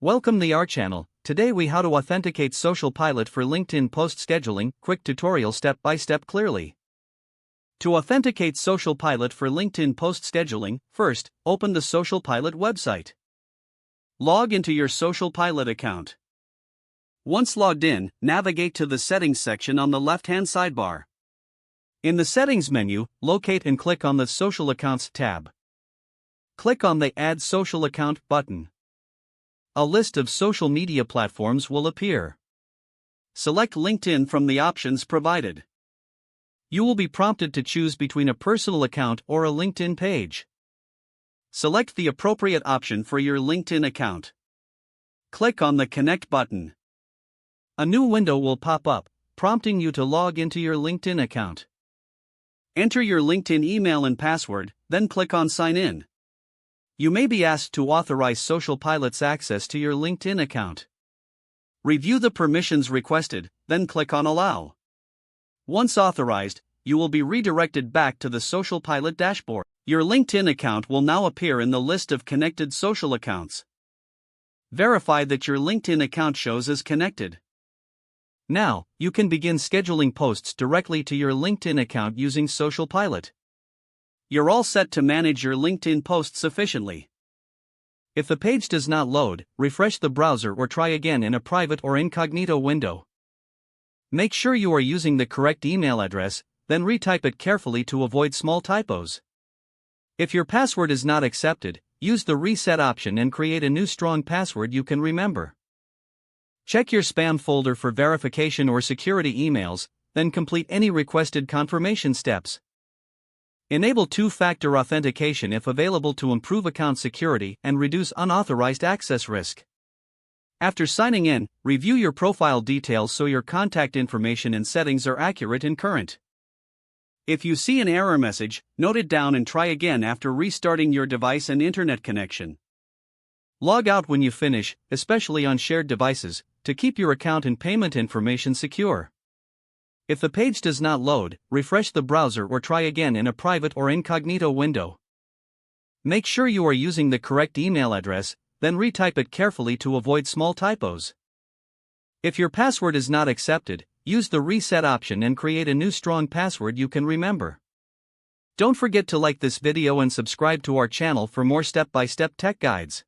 Welcome to our channel. Today we how to authenticate SocialPilot for LinkedIn post scheduling, quick tutorial step by step clearly. To authenticate SocialPilot for LinkedIn post scheduling, first, open the SocialPilot website. Log into your SocialPilot account. Once logged in, navigate to the settings section on the left-hand sidebar. In the settings menu, locate and click on the Social Accounts tab. Click on the Add Social Account button. A list of social media platforms will appear. Select LinkedIn from the options provided. You will be prompted to choose between a personal account or a LinkedIn page. Select the appropriate option for your LinkedIn account. Click on the Connect button. A new window will pop up, prompting you to log into your LinkedIn account. Enter your LinkedIn email and password, then click on Sign In. You may be asked to authorize SocialPilot's access to your LinkedIn account. Review the permissions requested, then click on Allow. Once authorized, you will be redirected back to the SocialPilot dashboard. Your LinkedIn account will now appear in the list of connected social accounts. Verify that your LinkedIn account shows as connected. Now, you can begin scheduling posts directly to your LinkedIn account using SocialPilot. You're all set to manage your LinkedIn posts efficiently. If the page does not load, refresh the browser or try again in a private or incognito window. Make sure you are using the correct email address, then retype it carefully to avoid small typos. If your password is not accepted, use the reset option and create a new strong password you can remember. Check your spam folder for verification or security emails, then complete any requested confirmation steps. Enable two-factor authentication if available to improve account security and reduce unauthorized access risk. After signing in, review your profile details so your contact information and settings are accurate and current. If you see an error message, note it down and try again after restarting your device and internet connection. Log out when you finish, especially on shared devices, to keep your account and payment information secure. If the page does not load, refresh the browser or try again in a private or incognito window. Make sure you are using the correct email address, then retype it carefully to avoid small typos. If your password is not accepted, use the reset option and create a new strong password you can remember. Don't forget to like this video and subscribe to our channel for more step-by-step tech guides.